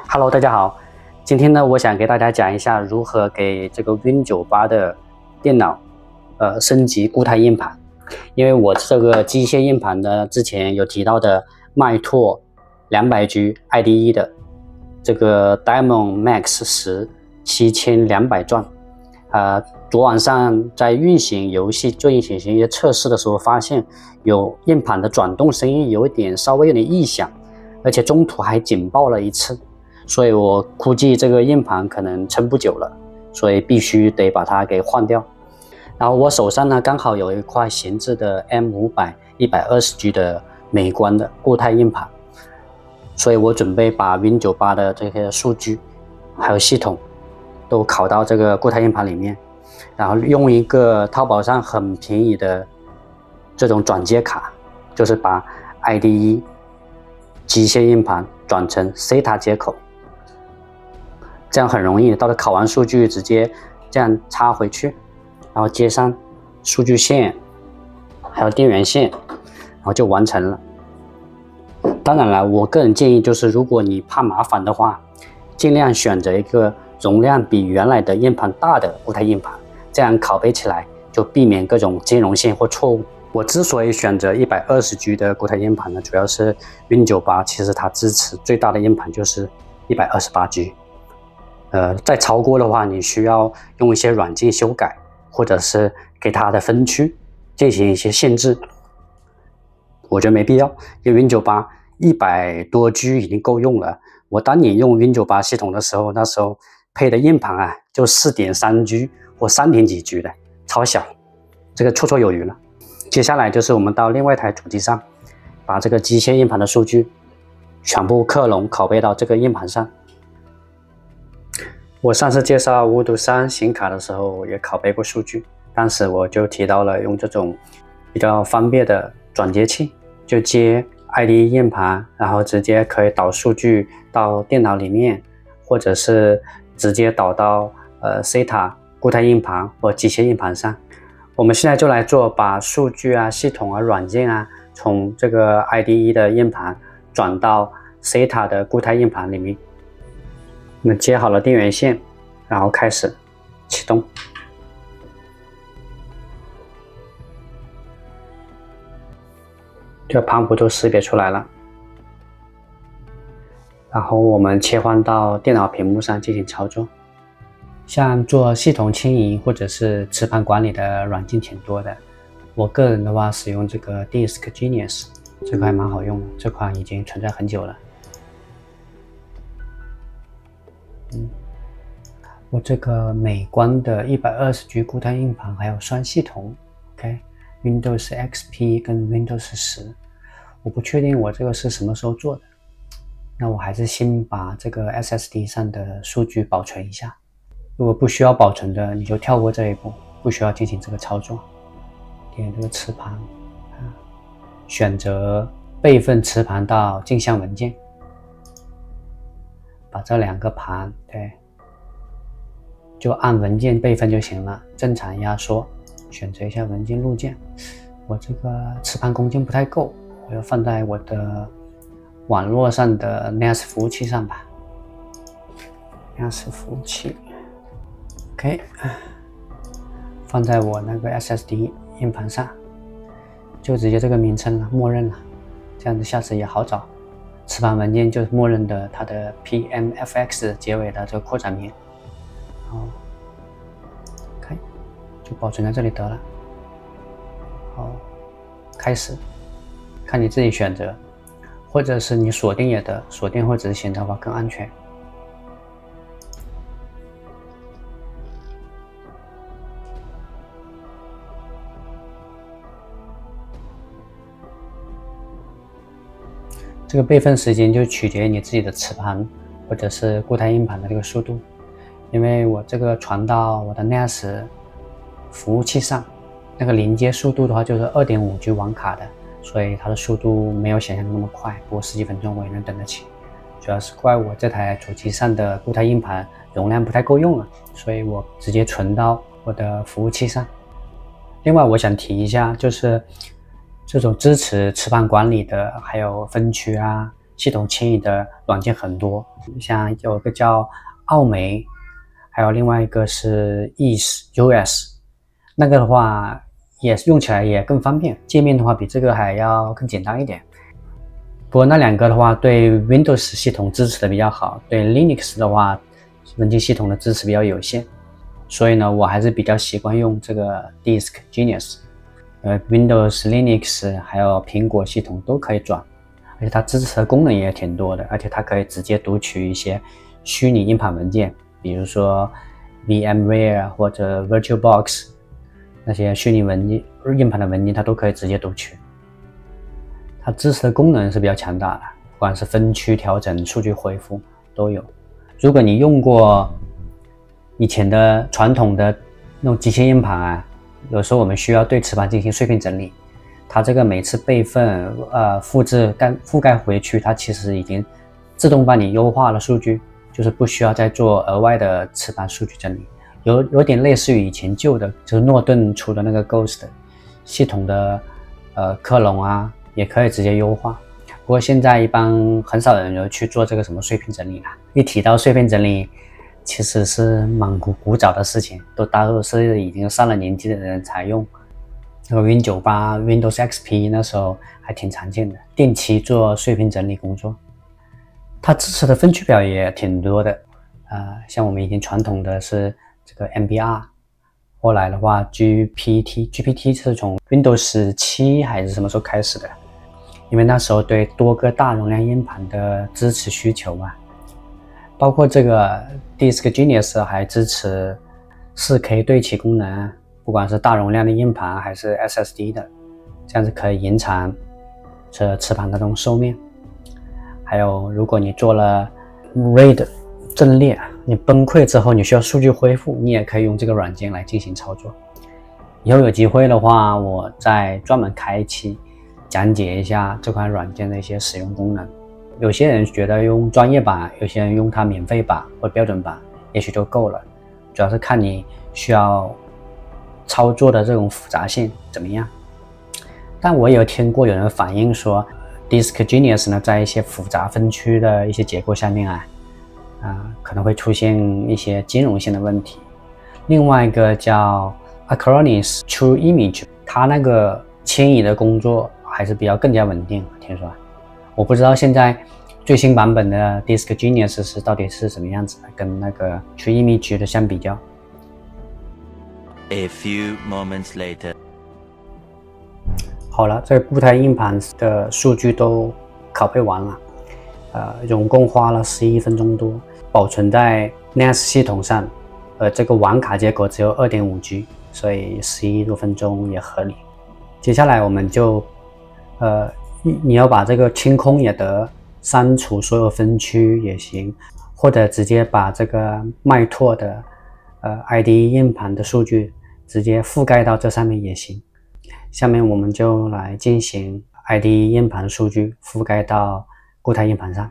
Hello， 大家好。今天呢，我想给大家讲一下如何给这个 Win98 的电脑升级固态硬盘。因为我这个机械硬盘呢，之前有提到的麦拓 200G IDE 的这个 Diamond Max 10 7200转，昨晚上在运行游戏做运行一些测试的时候，发现有硬盘的转动声音稍微有点异响，而且中途还警报了一次。所以我估计这个硬盘可能撑不久了，所以必须得把它给换掉。然后我手上呢刚好有一块闲置的 M500 120G 的美观的固态硬盘，所以我准备把 Win98 的这些数据还有系统都拷到这个固态硬盘里面，然后用一个淘宝上很便宜的这种转接卡，就是把 IDE 机械硬盘转成 SATA 接口。这样很容易，到了拷完数据直接这样插回去，然后接上数据线，还有电源线，然后就完成了。当然了，我个人建议就是，如果你怕麻烦的话，尽量选择一个容量比原来的硬盘大的固态硬盘，这样拷贝起来就避免各种兼容性或错误。我之所以选择 120G 的固态硬盘呢，主要是 Win98 其实它支持最大的硬盘就是128G。再超过的话，你需要用一些软件修改，或者是给它的分区进行一些限制。我觉得没必要，因为 Win98 100多 G 已经够用了。我当年用 Win98 系统的时候，那时候配的硬盘就 4.3G 或3点几 G 的，超小，这个绰绰有余了。接下来就是我们到另外一台主机上，把这个机械硬盘的数据全部克隆拷贝到这个硬盘上。我上次介绍Voodoo 3显卡的时候也拷贝过数据，当时我就提到了用这种比较方便的转接器，就接 IDE 硬盘，然后直接可以导数据到电脑里面，或者是直接导到SATA 固态硬盘或机械硬盘上。我们现在就来做把数据系统软件从这个 IDE 的硬盘转到 SATA 的固态硬盘里面。我们接好了电源线，然后开始启动。这个盘符都识别出来了，然后我们切换到电脑屏幕上进行操作。像做系统迁移或者是磁盘管理的软件挺多的，我个人的话使用这个 Disk Genius， 这个还蛮好用的，这款已经存在很久了。我这个美观的 120G 固态硬盘还有双系统 ，Windows XP 跟 Windows 10， 我不确定我这个是什么时候做的，那我还是先把这个 SSD 上的数据保存一下。如果不需要保存的，你就跳过这一步，不需要进行这个操作。点这个磁盘，选择备份磁盘到镜像文件。把这两个盘就按文件备份就行了，正常压缩，选择一下文件路径。我这个磁盘空间不太够，我要放在我的网络上的 NAS 服务器上吧。NAS 服务器 OK， 放在我那个 SSD 硬盘上，就直接这个名称了，默认了，这样子下次也好找。磁盘文件就是默认的它的 PMFX 结尾的这个扩展名，然后就保存在这里得了。好，开始，看你自己选择，或者是你锁定也得，锁定或执行的话更安全。这个备份时间就取决于你自己的磁盘或者是固态硬盘的这个速度，因为我这个传到我的 NAS 服务器上，那个连接速度的话就是 2.5G 网卡的，所以它的速度没有想象的那么快，不过10几分钟我也能等得起。主要是怪我这台主机上的固态硬盘容量不太够用了，所以我直接存到我的服务器上。另外我想提一下，就是这种支持磁盘管理的，还有分区系统迁移的软件很多，像有个叫奥梅，还有另外一个是 US，那个的话也用起来也更方便，界面的话比这个还要更简单一点。不过那两个的话对 Windows 系统支持的比较好，对 Linux 的话文件系统的支持比较有限，所以呢我还是比较习惯用这个 Disk Genius。Windows、Linux 还有苹果系统都可以转，而且它支持的功能也挺多的，而且它可以直接读取一些虚拟硬盘文件，比如说 VMware 或者 VirtualBox 那些虚拟硬盘的文件，它都可以直接读取。它支持的功能是比较强大的，不管是分区调整、数据恢复都有。如果你用过以前的传统的那种机械硬盘啊，有时候我们需要对磁盘进行碎片整理，它这个每次备份、复制、覆盖回去，它其实已经自动帮你优化了数据，就是不需要再做额外的磁盘数据整理，有点类似于以前旧的，就是诺顿出的那个 Ghost 系统的克隆啊，也可以直接优化。不过现在一般很少人有去做这个什么碎片整理了。一提到碎片整理，其实是蛮古早的事情，大多是已经上了年纪的人才用。那个 Win98、Windows XP 那时候还挺常见的，定期做碎片整理工作。它支持的分区表也挺多的，像我们以前传统的是这个 MBR， 后来的话 GPT 是从 Windows 7还是什么时候开始的？因为那时候对多个大容量硬盘的支持需求啊。包括这个 Disk Genius 还支持 4K 对齐功能，不管是大容量的硬盘还是 SSD 的，这样子可以延长这磁盘的这种寿命。还有如果你做了 RAID 阵列，你崩溃之后你需要数据恢复，你也可以用这个软件来进行操作。以后有机会的话，我再专门开一期讲解一下这款软件的一些使用功能。有些人觉得用专业版，有些人用它免费版或标准版也许就够了，主要是看你需要操作的这种复杂性怎么样。但我有听过有人反映说 Disk Genius 呢，在一些复杂分区的一些结构下面可能会出现一些兼容性的问题。另外一个叫 Acronis True Image， 它那个迁移的工作还是比较更加稳定，听说。我不知道现在最新版本的 Disk Genius 到底是什么样子的，跟那个 True Image 的相比较。A few moments later， 好了，这个固态硬盘的数据都拷贝完了，总共花了11分钟多，保存在 NAS 系统上，这个网卡结果只有 2.5G， 所以11多分钟也合理。接下来我们就你要把这个清空也得，删除所有分区也行，或者直接把这个麦拓的IDE 硬盘的数据直接覆盖到这上面也行。下面我们就来进行 IDE 硬盘数据覆盖到固态硬盘上。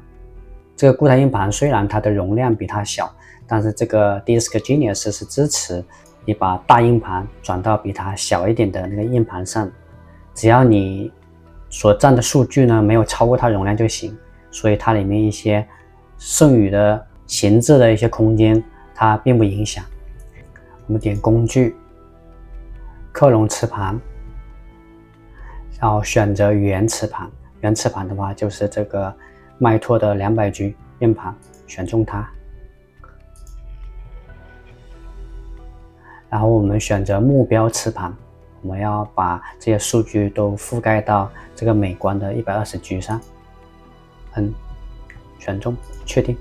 这个固态硬盘虽然它的容量比它小，但是这个 Disk Genius 是支持你把大硬盘转到比它小一点的那个硬盘上，只要你所占的数据呢没有超过它容量就行，所以它里面一些剩余的闲置的一些空间它并不影响。我们点工具，克隆磁盘，然后选择原磁盘。原磁盘的话就是这个麦拓的200G 硬盘，选中它。然后我们选择目标磁盘，我们要把这些数据都覆盖到这个美观的 120G 上。选中，确定。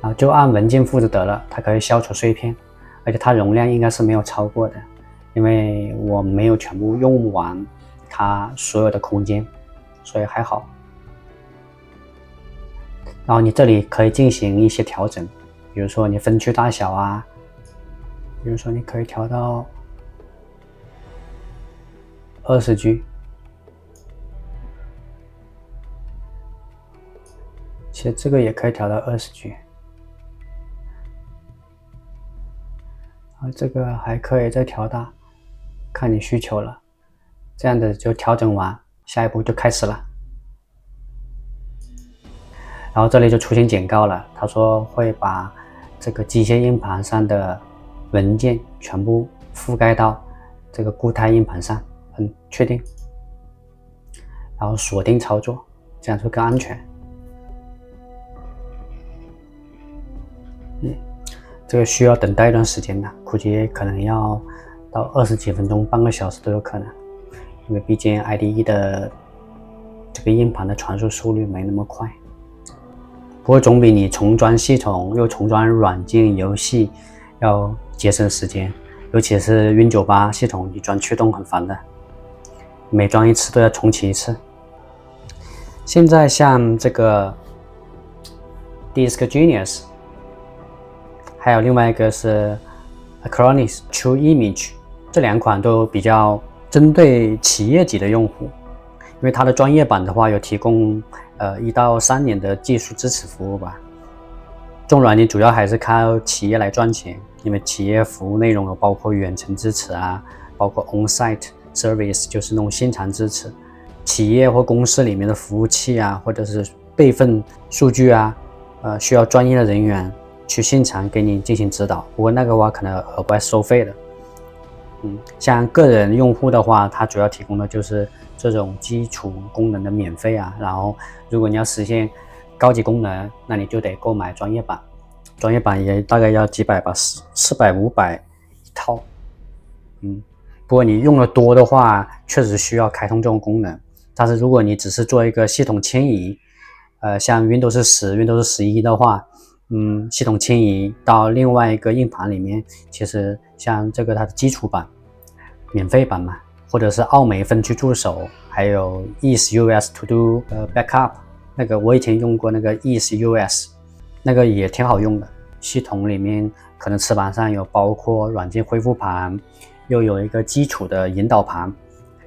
然后就按文件复制得了，它可以消除碎片，而且它容量应该是没有超过的，因为我没有全部用完它所有的空间，所以还好。然后你这里可以进行一些调整，比如说你分区大小啊，比如说你可以调到20G， 其实这个也可以调到20G， 然后这个还可以再调大，看你需求了。这样子就调整完，下一步就开始了。然后这里就出现警告了，他说会把这个机械硬盘上的文件全部覆盖到这个固态硬盘上，确定，然后锁定操作，这样就更安全。这个需要等待一段时间的，估计可能要到20几分钟、半个小时都有可能，因为毕竟 IDE 的这个硬盘的传输速率没那么快。不过总比你重装系统又重装软件游戏要节省时间，尤其是 Win98 系统，你装驱动很烦的，每装一次都要重启一次。现在像这个 Disk Genius， 还有另外一个是 Acronis True Image， 这2款都比较针对企业级的用户，因为它的专业版的话有提供1到3年的技术支持服务吧。这种软件主要还是靠企业来赚钱，因为企业服务内容有包括远程支持啊，包括 on-site service， 就是那种现场支持。企业或公司里面的服务器啊，或者是备份数据啊，需要专业的人员去现场给你进行指导。不过那个的话可能额外收费的。像个人用户的话，它主要提供的就是这种基础功能的免费啊，然后如果你要实现高级功能，那你就得购买专业版，专业版也大概要几百吧，400、500一套。不过你用的多的话，确实需要开通这种功能。但是如果你只是做一个系统迁移，像 Windows 10、Windows 11的话，系统迁移到另外一个硬盘里面，其实像这个它的基础版、免费版嘛，或者是奥美分区助手，还有 EaseUS To Do Backup， 那个我以前用过那个 EaseUS， 那个也挺好用的。系统里面可能磁盘上有包括软件恢复盘，又有一个基础的引导盘，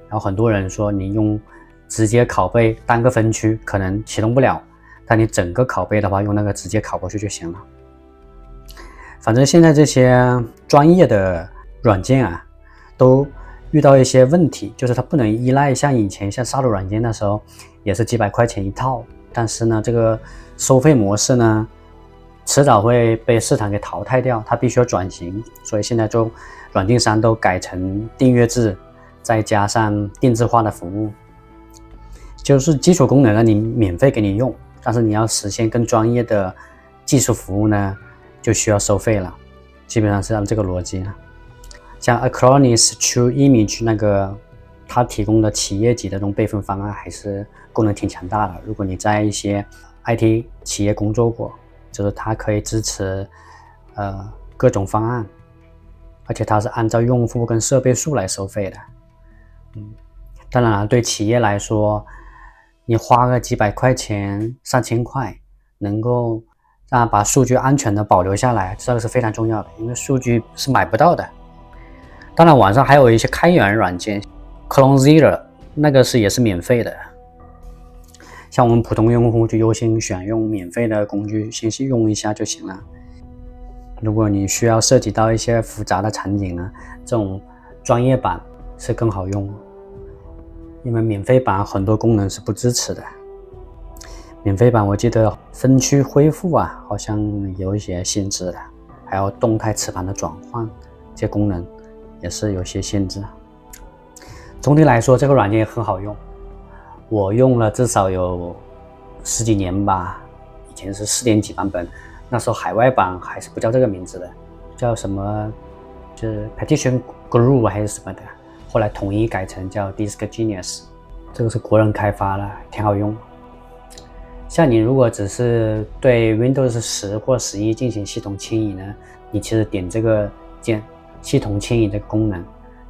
然后很多人说你用直接拷贝单个分区可能启动不了，但你整个拷贝的话，用那个直接拷过去就行了。反正现在这些专业的软件啊，都遇到一些问题，就是它不能依赖像以前像杀毒软件那时候也是几百块钱一套，但是呢，这个收费模式呢，迟早会被市场给淘汰掉，它必须要转型。所以现在就软件商都改成订阅制，再加上定制化的服务，就是基础功能呢你免费给你用，但是你要实现更专业的技术服务呢，就需要收费了，基本上是按这个逻辑了。像 Acronis True Image 那个，它提供的企业级的这种备份方案还是功能挺强大的。如果你在一些 IT 企业工作过，就是它可以支持各种方案，而且它是按照用户跟设备数来收费的。当然了，对企业来说，你花个几百块钱、3000块，能够把数据安全的保留下来，这个是非常重要的，因为数据是买不到的。当然，网上还有一些开源软件 ，CloneZilla 那个也是免费的。像我们普通用户就优先选用免费的工具，先去用一下就行了。如果你需要涉及到一些复杂的场景呢，这种专业版是更好用，因为免费版很多功能是不支持的。免费版我记得分区恢复啊，好像有一些限制的，还有动态磁盘的转换，这些功能也是有些限制。总体来说，这个软件很好用，我用了至少有10几年吧，以前是4点几版本，那时候海外版还是不叫这个名字的，叫什么，就是 Partition Guru 还是什么的，后来统一改成叫 Disk Genius， 这个是国人开发的，挺好用。像你如果只是对 Windows 10或11进行系统迁移呢，你其实点这个键，系统迁移的功能，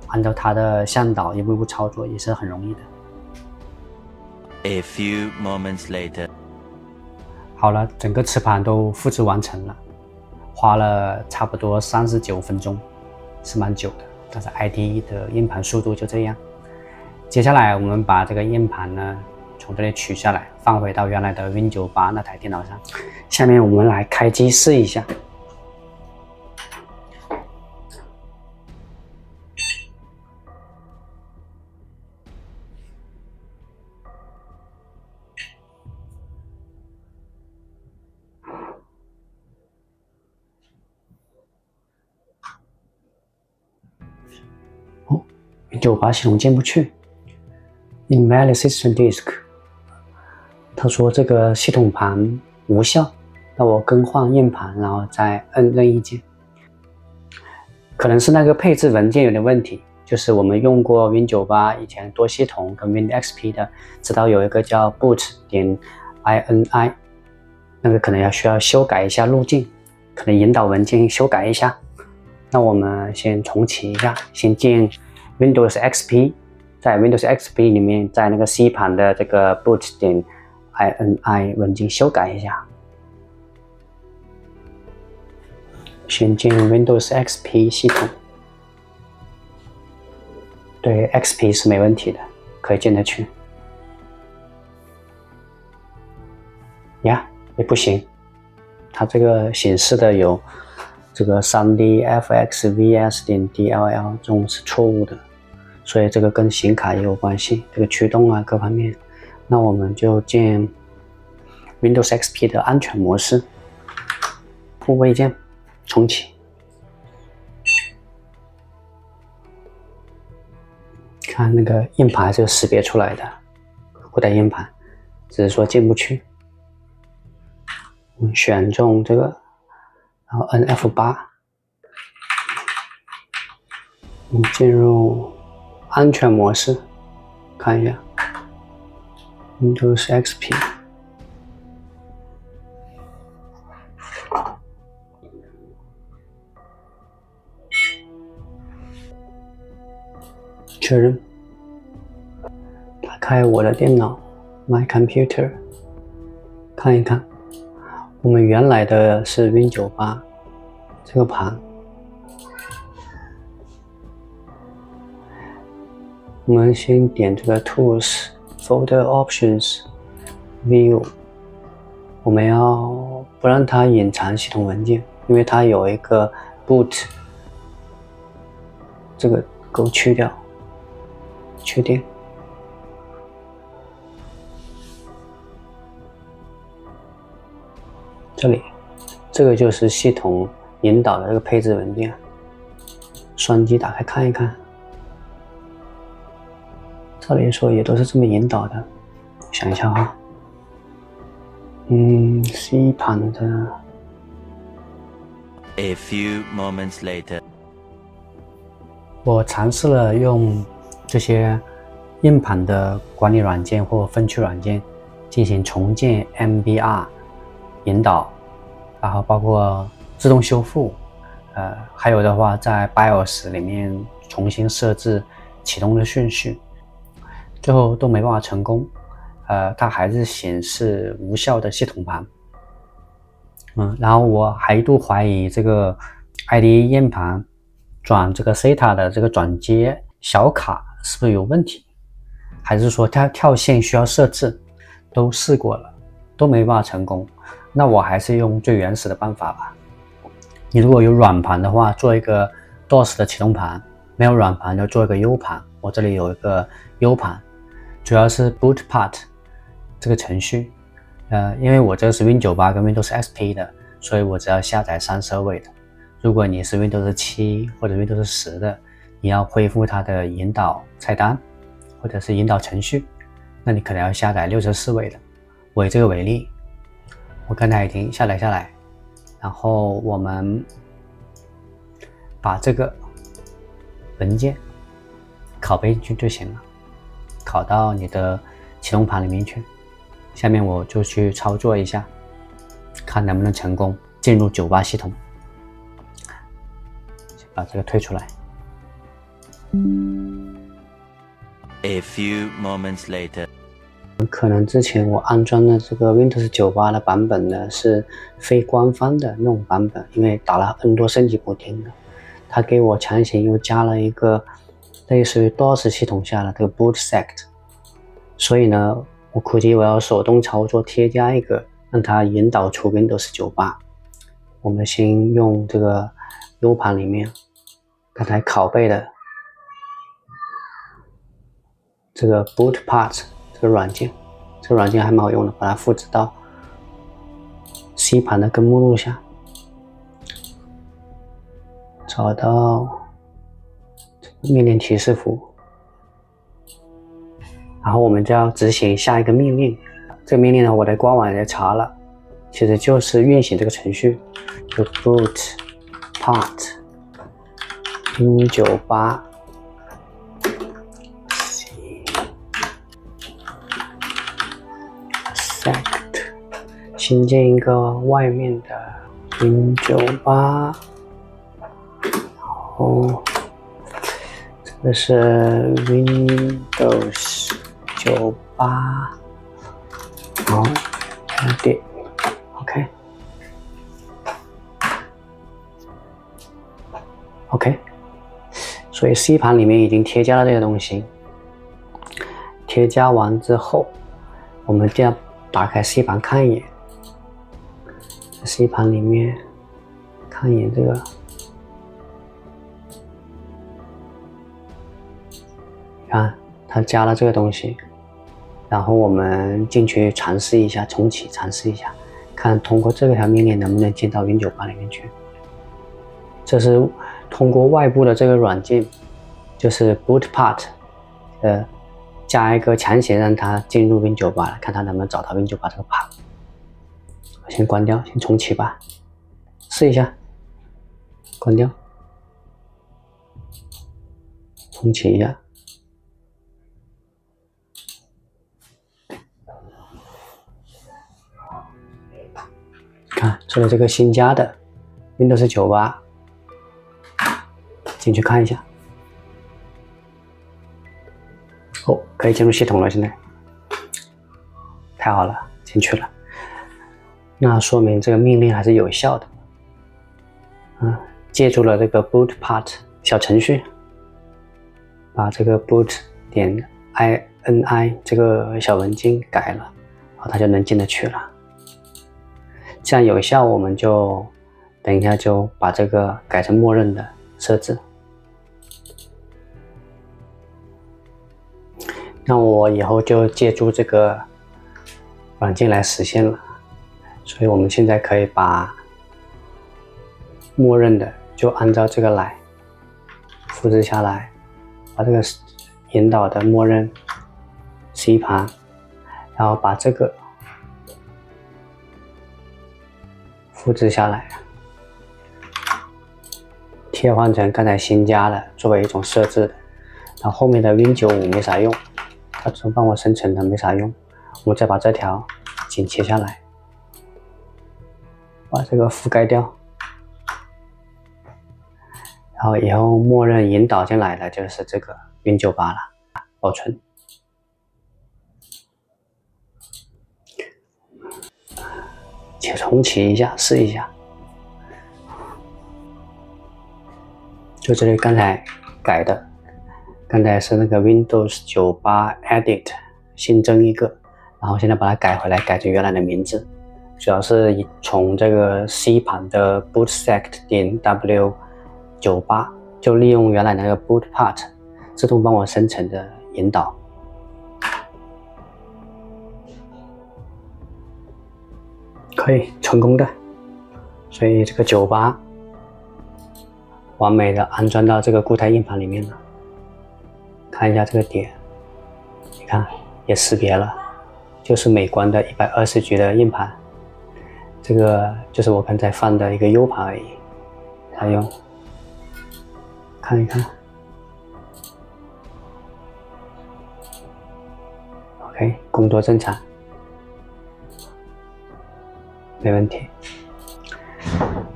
按照它的向导一步步操作也是很容易的。A few moments later， 好了，整个磁盘都复制完成了，花了差不多39分钟，是蛮久的。但是 IDE 的硬盘速度就这样。接下来我们把这个硬盘呢从这里取下来，放回到原来的 Win98 那台电脑上。下面我们来开机试一下。Win98 系统进不去 ，Invalid System Disk。他说这个系统盘无效，那我更换硬盘，然后再摁任意键。可能是那个配置文件有点问题，就是我们用过 Win98 以前多系统跟 WinXP 的，知道有一个叫 boot.ini， 那个可能需要修改一下路径，可能引导文件修改一下。那我们先重启一下，先进 Windows XP， 在 Windows XP 里面，在那个 C 盘的这个 boot.ini 文件修改一下。先进 Windows XP 系统，对 XP 是没问题的，可以进得去。呀，也不行，它这个显示的有这个 3dfxvs.dll 这种是错误的，所以这个跟显卡也有关系，这个驱动啊各方面。那我们就进 Windows XP 的安全模式，护卫键。重启，看那个硬盘是识别出来的，固态硬盘，只是说进不去。选中这个，然后按 F8，进入安全模式，看一下 Windows XP。确认，打开我的电脑 My Computer， 看一看，我们原来的是 Win98 这个盘，我们先点这个 Tools Folder Options View， 我们要不让它隐藏系统文件，因为它有一个 Boot， 这个给我去掉。确定，这里，这个就是系统引导的这个配置文件。双击打开看一看，照理说也都是这么引导的。想一下哈，C 盘的。A few moments later， 我尝试了用这些硬盘的管理软件或分区软件进行重建 MBR 引导，然后包括自动修复，还有的话在 BIOS 里面重新设置启动的顺序，最后都没办法成功，它还是显示无效的系统盘。然后我还一度怀疑这个 IDE 硬盘转这个 SATA 的这个转接小卡是不是有问题，还是说它跳线需要设置，都试过了，都没办法成功。那我还是用最原始的办法吧。你如果有软盘的话，做一个 DOS 的启动盘；没有软盘就做一个 U 盘。我这里有一个 U 盘，主要是 BootPart 这个程序。因为我这个是 Win98 跟 Windows XP 的，所以我只要下载32位的。如果你是 Windows 7或者 Windows 10的，你要恢复它的引导菜单或者是引导程序，那你可能要下载64位的。我以这个为例，我刚才已经下载下来，然后我们把这个文件拷贝进去就行了，拷到你的启动盘里面去。下面我就去操作一下，看能不能成功进入98系统。把这个退出来。A few moments later， 可能之前我安装的这个 Windows 98的版本呢是非官方的那种版本，因为打了很多升级补丁的，他给我强行又加了一个类似于 DOS 系统下的这个 Bootsect， 所以呢，我估计我要手动操作添加一个，让它引导出 Windows 98。我们先用这个 U 盘里面刚才拷贝的这个 BootPart 这个软件，这个软件还蛮好用的，把它复制到 C 盘的根目录下，找到命令提示符，然后我们就要执行下一个命令。这个命令呢，我在官网也查了，其实就是运行这个程序，就 boot part Win98 sect 新建一个外面的 Win98， 然后这个是 Windows 98，好 ，edit OK， 所以 C 盘里面已经添加了这些东西。添加完之后，我们就要打开 C 盘看一眼。在 C 盘里面看一眼这个，看它加了这个东西，然后我们进去尝试一下，重启尝试一下，看通过这条命令能不能进到 Win98 里面去。这是通过外部的这个软件，就是 boot part， 加一个强行让它进入 Win98， 看它能不能找到 Win98 这个 part。我先关掉，先重启吧，试一下，关掉，重启一下。看，这里这个新加的 Windows 98。进去看一下，哦，可以进入系统了，现在太好了，进去了，那说明这个命令还是有效的，借助了这个 boot part 小程序，把这个 boot 点 ini 这个小文件改了，然后它就能进得去了。这样有效，我们就等一下就把这个改成默认的设置。那我以后就借助这个软件来实现了，所以我们现在可以把默认的就按照这个来复制下来，把这个引导的默认 C 盘，然后把这个复制下来，切换成刚才新加的作为一种设置的，然后后面的 Win95 没啥用，它只能帮我生成的没啥用，我们再把这条剪切下来，把这个覆盖掉，然后以后默认引导进来的就是这个 Win98 了，保存。且重启一下，试一下。就这里刚才改的，刚才是那个 Windows 98 Edit 新增一个，然后现在把它改回来，改成原来的名字。主要是从这个 C 盘的 bootSect 点 W98， 就利用原来那个 boot part 自动帮我生成的引导。可以成功的，所以这个98完美的安装到这个固态硬盘里面了。看一下这个点，你看也识别了，就是美观的 120G 的硬盘。这个就是我刚才放的一个 U 盘而已，采用看一看。OK， 工作正常。没问题，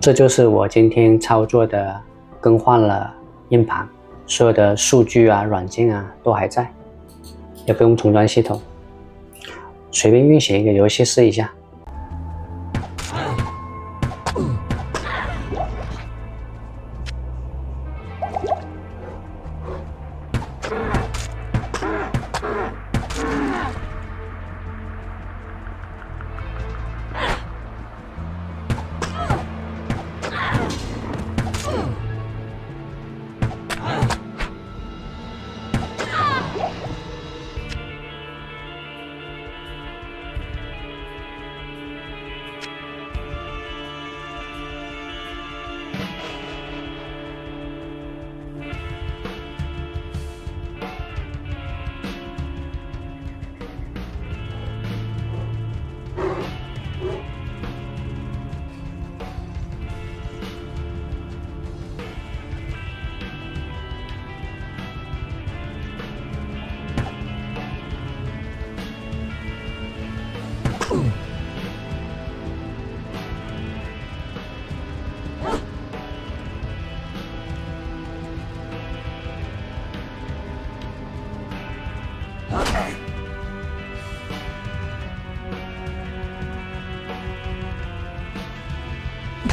这就是我今天操作的，更换了硬盘，所有的数据啊、软件啊都还在，也不用重装系统，随便运行一个游戏试一下。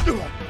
呃